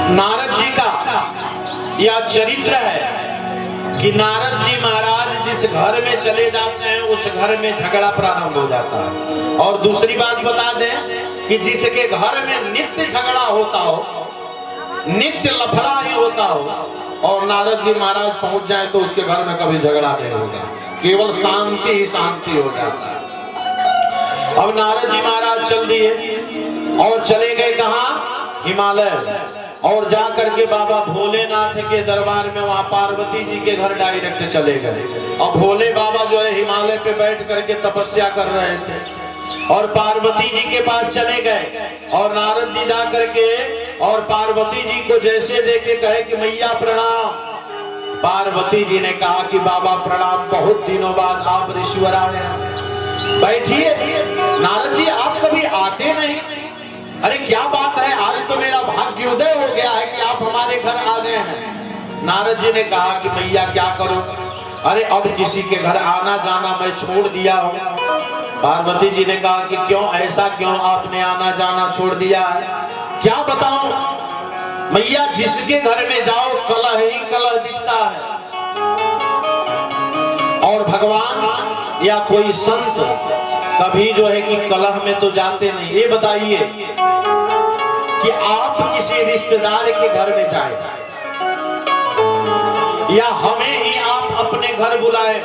नारद जी का यह चरित्र है कि नारद जी महाराज जिस घर में चले जाते हैं उस घर में झगड़ा प्रारंभ हो जाता है। और दूसरी बात बता दें कि जिसके घर में नित्य झगड़ा होता हो, नित्य लफड़ा ही होता हो, और नारद जी महाराज पहुंच जाए तो उसके घर में कभी झगड़ा नहीं होगा, केवल शांति ही शांति हो जाता है। अब नारद जी महाराज चल दिए और चले गए कहाँ? हिमालय। और जा करके बाबा भोलेनाथ के दरबार में वहां पार्वती जी के घर डायरेक्ट चले गए। और भोले बाबा जो है हिमालय पे बैठ करके तपस्या कर रहे थे और पार्वती जी के पास चले गए। और नारद जी जा करके और पार्वती जी को जैसे देखे कहे कि मैया प्रणाम। पार्वती जी ने कहा कि बाबा प्रणाम, बहुत दिनों बाद आप ऋषिवर आए, बैठिए। नारद जी आप कभी आते नहीं, अरे क्या बात है, आज तो मेरा भाग्योदय हो गया है कि आप हमारे घर आ गए हैं। नारद जी ने कहा कि भैया क्या करूं, अरे अब किसी के घर आना जाना मैं छोड़ दिया हूं। पार्वती जी ने कहा कि क्यों, ऐसा क्यों आपने आना जाना छोड़ दिया है? क्या बताऊं मैया, जिसके घर में जाओ कलह ही कलह दिखता है। और भगवान या कोई संत कभी जो है कि कलह में तो जाते नहीं। ये बताइए कि आप किसी रिश्तेदार के घर में जाए या हमें ही आप अपने घर बुलाए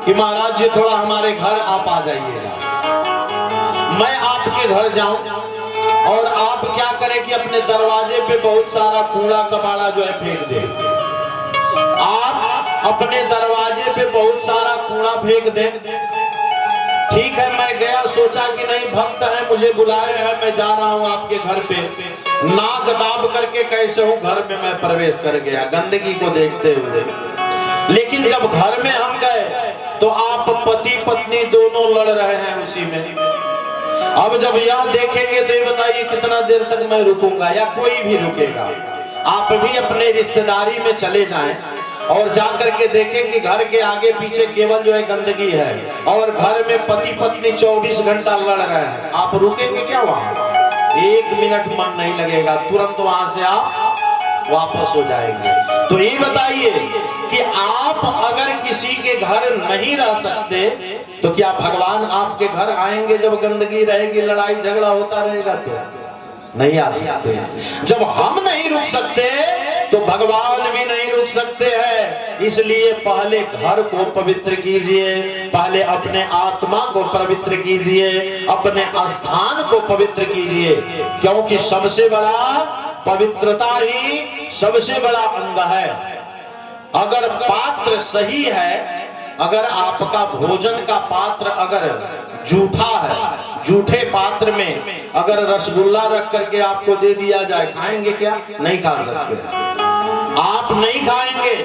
कि महाराज जी थोड़ा हमारे घर आप आ जाइएगा, मैं आपके घर जाऊं और आप क्या करें कि अपने दरवाजे पे बहुत सारा कूड़ा कबाड़ा जो है फेंक दे। आप अपने दरवाजे पे बहुत सारा कूड़ा फेंक दें। ठीक है, मैं गया, सोचा कि नहीं भक्त है, मुझे बुलाए हैं, मैं जा रहा हूं आपके घर पे। नाक दाब करके कैसे हूं घर में मैं प्रवेश कर गया गंदगी को देखते हुए। लेकिन जब घर में हम गए तो आप पति पत्नी दोनों लड़ रहे हैं उसी में। अब जब यह देखेंगे तो ये बताइए कितना देर तक मैं रुकूंगा या कोई भी रुकेगा? आप भी अपने रिश्तेदारी में चले जाएं और जाकर के देखें कि घर के आगे पीछे केवल जो है गंदगी है और घर में पति पत्नी 24 घंटा लड़ रहे हैं। आप रुकेंगे क्या वहां? 1 मिनट मन नहीं लगेगा, तुरंत वहां से आप वापस हो जाएंगे। तो ये बताइए कि आप अगर किसी के घर नहीं रह सकते तो क्या भगवान आपके घर आएंगे? जब गंदगी रहेगी, लड़ाई झगड़ा होता रहेगा तो नहीं आ सकते। जब हम नहीं रुक सकते तो भगवान भी नहीं रुक सकते हैं। इसलिए पहले घर को पवित्र कीजिए, पहले अपने आत्मा को पवित्र कीजिए, अपने स्थान को पवित्र कीजिए, क्योंकि सबसे बड़ा पवित्रता ही सबसे बड़ा अंग है। अगर पात्र सही है, अगर आपका भोजन का पात्र अगर जूठा है, जूठे पात्र में अगर रसगुल्ला रख करके आपको दे दिया जाए, खाएंगे क्या? नहीं खा सकते। आप नहीं खाएंगे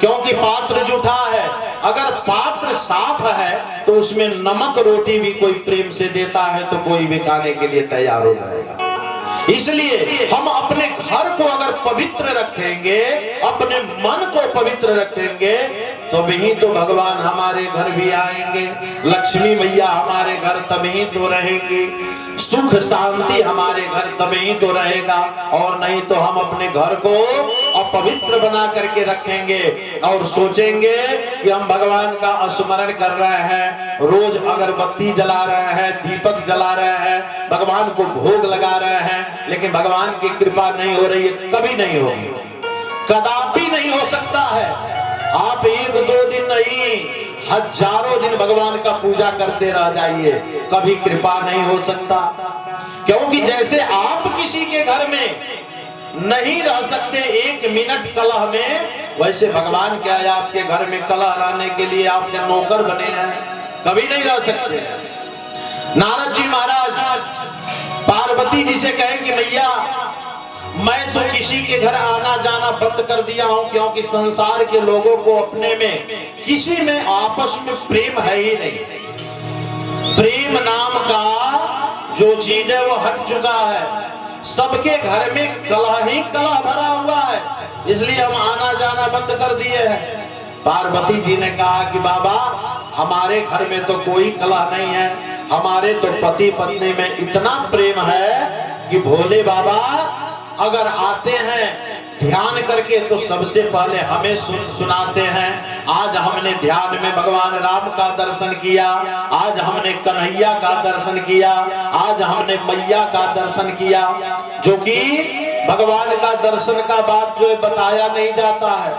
क्योंकि पात्र जूठा है। अगर पात्र साफ है तो उसमें नमक रोटी भी कोई प्रेम से देता है तो कोई भी खाने के लिए तैयार हो जाएगा। इसलिए हम अपने घर को अगर पवित्र रखेंगे, अपने मन को पवित्र रखेंगे, तो भी तो भगवान हमारे घर भी आएंगे, लक्ष्मी मैया हमारे घर तभी तो रहेंगी, सुख शांति हमारे घर तभी तो रहेगा। और नहीं तो हम अपने घर को अपवित्र बना करके रखेंगे और सोचेंगे कि हम भगवान का स्मरण कर रहे हैं, रोज अगरबत्ती जला रहे हैं, दीपक जला रहे हैं, भगवान को भोग लगा रहे हैं, लेकिन भगवान की कृपा नहीं हो रही है। कभी नहीं होगी, कदापि नहीं हो सकता है। आप 1-2 दिन नहीं, हजारों दिन भगवान का पूजा करते रह जाइए, कभी कृपा नहीं हो सकता। क्योंकि जैसे आप किसी के घर में नहीं रह सकते 1 मिनट कलह में, वैसे भगवान क्या है आपके घर में कलह लाने के लिए आपने नौकर बने हैं, कभी नहीं रह सकते। नारद जी महाराज पार्वती जी से कहे कि मैया मैं तो किसी के घर आना जाना बंद कर दिया हूं, क्योंकि संसार के लोगों को अपने में किसी में आपस में प्रेम है ही नहीं। प्रेम नाम का जो चीज है वो हट चुका है। सबके घर में कलह ही कलह भरा हुआ है, इसलिए हम आना जाना बंद कर दिए हैं। पार्वती जी ने कहा कि बाबा हमारे घर में तो कोई कलह नहीं है, हमारे तो पति पत्नी में इतना प्रेम है कि भोले बाबा अगर आते हैं ध्यान करके तो सबसे पहले हमें सुनाते हैं। आज हमने ध्यान में भगवान राम का दर्शन किया, आज हमने कन्हैया का दर्शन किया, आज हमने मैया का दर्शन किया, जो कि भगवान का दर्शन का बात जो है बताया नहीं जाता है,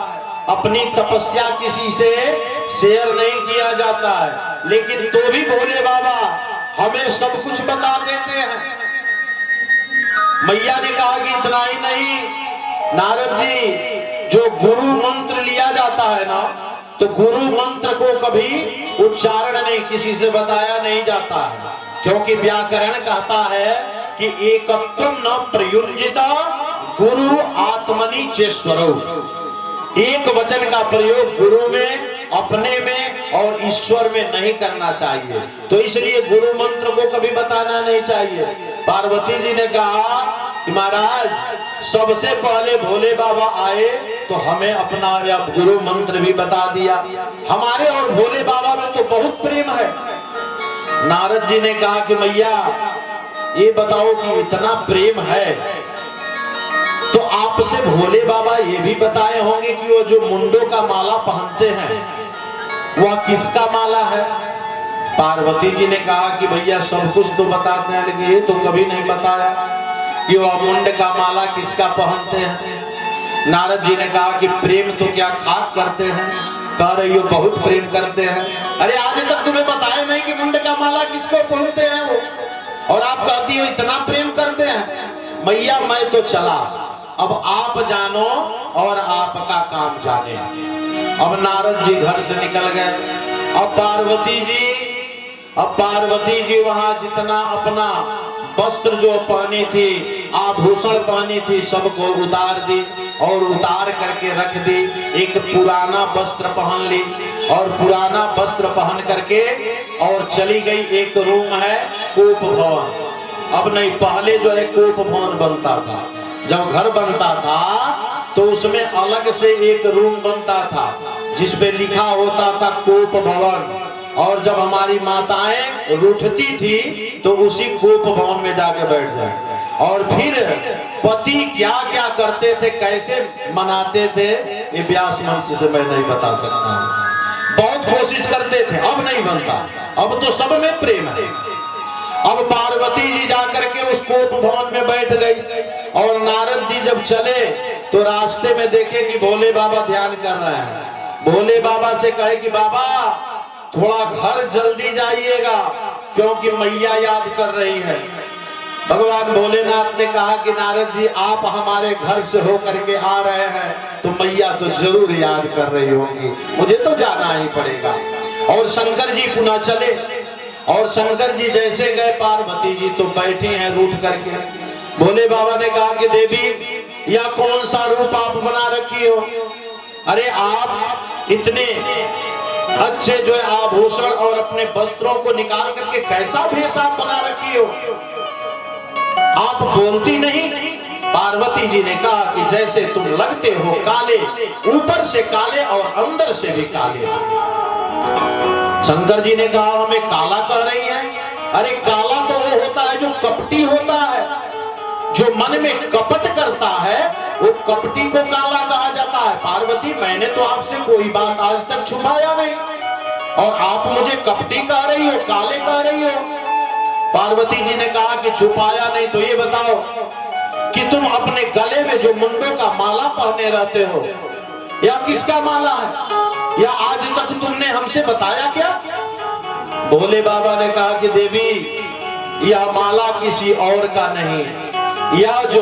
अपनी तपस्या किसी से शेयर नहीं किया जाता है, लेकिन तो भी भोले बाबा हमें सब कुछ बता देते हैं। मैया ने कहा कि इतना ही नहीं नारद जी, जो गुरु मंत्र लिया जाता है ना, तो गुरु मंत्र को कभी उच्चारण नहीं किसी से बताया नहीं जाता है, क्योंकि व्याकरण कहता है कि एकत्वम न प्रयुज्यता गुरु आत्मनि चेश्वरो। एक वचन का प्रयोग गुरु में, अपने में और ईश्वर में नहीं करना चाहिए, तो इसलिए गुरु मंत्र को कभी बताना नहीं चाहिए। पार्वती जी ने कहा कि महाराज सबसे पहले भोले बाबा आए तो हमें अपना या गुरु मंत्र भी बता दिया। हमारे और भोले बाबा में तो बहुत प्रेम है। नारद जी ने कहा कि मैया ये बताओ कि इतना प्रेम है तो आपसे भोले बाबा ये भी बताए होंगे कि वो जो मुंडों का माला पहनते हैं वह किसका माला है। पार्वती जी ने कहा कि भैया सब कुछ तो बताते हैं, लेकिन ये तो कभी नहीं बताया कि वह मुंड का माला किसका पहनते हैं। नारद जी ने कहा कि प्रेम तो क्या खाक करते हैं, कह रही हो बहुत प्रेम करते हैं। अरे आज तक तुम्हें बताया नहीं कि मुंड का माला किसको पहनते हैं वो, और आप कहती हो इतना प्रेम करते हैं। मैया मैं तो चला, अब आप जानो और आपका काम जाने। अब नारद जी घर से निकल गए। अब पार्वती जी वहां जितना अपना वस्त्र जो पहनी थी, आभूषण पहनी थी, सबको उतार दी और उतार करके रख दी। एक पुराना वस्त्र पहन ली और पुराना वस्त्र पहन करके और चली गई। एक रूम है कोप भवन। अब नहीं, पहले जो है कोप भवन बनता था, जब घर बनता था तो उसमें अलग से एक रूम बनता था जिसपे लिखा होता था कोप भवन, और जब हमारी माताएं रूठती थी तो उसी कोप भवन में जाके बैठ जाए। और फिर पति क्या क्या करते थे, कैसे मनाते थे, ये व्यास मंच से मैं नहीं बता सकता। बहुत कोशिश करते थे, अब नहीं बनता, अब तो सब में प्रेम है। अब पार्वती जी जाकर के उस कोप भवन में बैठ गई और नारद जी जब चले तो रास्ते में देखे कि भोले बाबा ध्यान कर रहे हैं। भोले बाबा से कहे कि बाबा थोड़ा घर जल्दी जाइएगा क्योंकि मैया याद कर रही है। भगवान भोलेनाथ ने कहा कि नारद जी आप हमारे घर से होकर के आ रहे हैं तो मैया तो जरूर याद कर रही होगी, मुझे तो जाना ही पड़ेगा। और शंकर जी पुनः चले और शंकर जी जैसे गए, पार्वती जी तो बैठी हैं रूठ करके। भोले बाबा ने कहा कि देवी यह कौन सा रूप आप बना रखी हो? अरे आप इतने अच्छे जो है आभूषण और अपने वस्त्रों को निकाल करके कैसा भेष आप बना रखी हो, आप बोलती नहीं। पार्वती जी ने कहा कि जैसे तुम लगते हो काले, ऊपर से काले और अंदर से भी काले। शंकर जी ने कहा हमें काला कह रही है? अरे काला तो वो होता है जो कपटी होता है, जो मन में कपट करता है वो कपटी को काला कहा जाता है। पार्वती मैंने तो आपसे कोई बात आज तक छुपाया नहीं और आप मुझे कपटी कह रही हो, काले कह रही हो। पार्वती जी ने कहा कि छुपाया नहीं, तो ये बताओ कि तुम अपने गले में जो मुंडों का माला पहने रहते हो या किसका माला है, या आज तक तुमने हमसे बताया क्या? भोले बाबा ने कहा कि देवी यह माला किसी और का नहीं, यह जो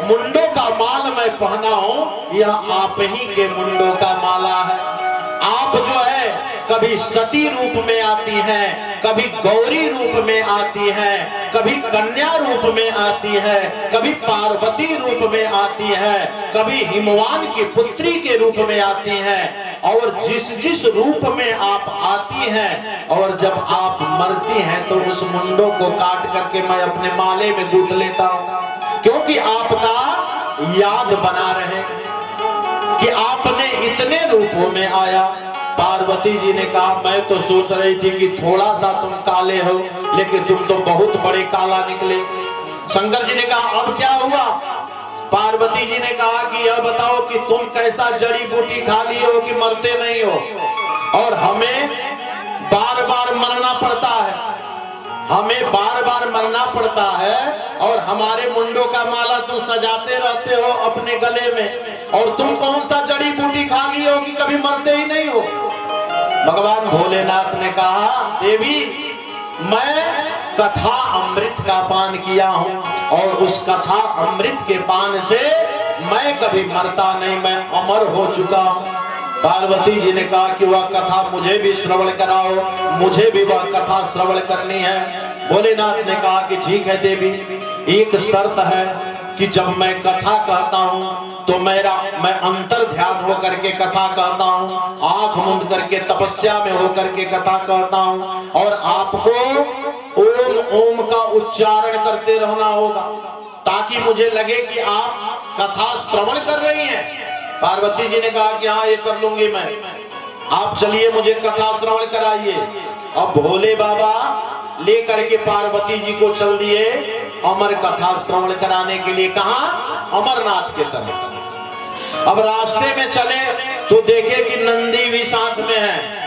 मुंडों का माल मैं पहना हूं यह आप ही के मुंडों का माला है। आप जो है कभी सती रूप में आती हैं, कभी गौरी रूप में आती हैं, कभी कन्या रूप में आती है, कभी पार्वती रूप में आती है, कभी हिमवान की पुत्री के रूप में आती हैं। और जिस जिस रूप में आप आती हैं और जब आप मरती हैं तो उस मुंडों को काट करके मैं अपने माले में गूंथ लेता हूं, क्योंकि आपका याद बना रहे कि आपने इतने रूपों में आया। पार्वती जी ने कहा मैं तो सोच रही थी कि थोड़ा सा तुम काले हो, लेकिन तुम तो बहुत बड़े काला निकले। शंकर जी ने कहा अब क्या हुआ? पार्वती जी ने कहा कि यह बताओ कि तुम कैसा जड़ी बूटी खा लिए हो कि मरते नहीं हो, और हमें बार बार मरना पड़ता है, हमें बार बार मरना पड़ता है, और हमारे मुंडों का माला तुम सजाते रहते हो अपने गले में, और तुम कौन सा जड़ी बूटी खा ली हो कि कभी मरते ही नहीं हो। भगवान भोलेनाथ ने कहा, देवी मैं कथा अमृत का पान किया हूं, और उस कथा अमृत के पान से मैं कभी मरता नहीं, मैं अमर हो चुका हूं। पार्वती जी ने कहा कि वह कथा मुझे भी श्रवण कराओ, मुझे भी वह कथा श्रवण करनी है। भोलेनाथ ने कहा कि ठीक है देवी, एक शर्त है कि जब मैं कथा कहता हूं तो मैं अंतर ध्यान हो करके कथा कहता हूं, आंख मूंद करके तपस्या में हो करके कथा कहता हूं, और आपको ओम ओम का उच्चारण करते रहना होगा ताकि मुझे लगे कि आप कथा श्रवण कर रही हैं। पार्वती जी ने कहा कि हाँ ये कर लूंगी मैं, आप चलिए मुझे कथा श्रवण कराइए। अब भोले बाबा ले करके पार्वती जी को चल दिए अमर कथा श्रवण कराने के लिए। कहा? अमरनाथ के तरफ। अब रास्ते में चले तो देखे कि नंदी भी साथ में है।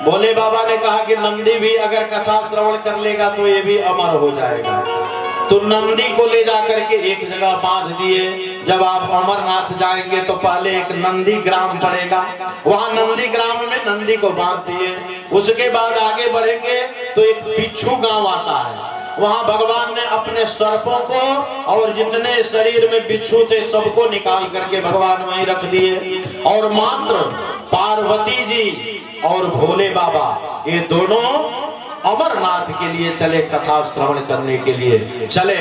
भोले बाबा ने कहा कि नंदी भी अगर कथा श्रवण कर लेगा तो ये भी अमर हो जाएगा। तो नंदी को ले जाकर के एक जगह बांध दिए। जब आप अमरनाथ जाएंगे तो पहले एक नंदी ग्राम पड़ेगा, वहां नंदी ग्राम में नंदी को बांध दिए। उसके बाद आगे बढ़ेंगे तो एक बिच्छू गांव आता है, वहां भगवान ने अपने सर्पों को और जितने शरीर में बिच्छू थे सबको निकाल करके भगवान वहीं रख दिए, और मात्र पार्वती जी और भोले बाबा ये दोनों अमरनाथ के लिए चले, कथा श्रवण करने के लिए चले।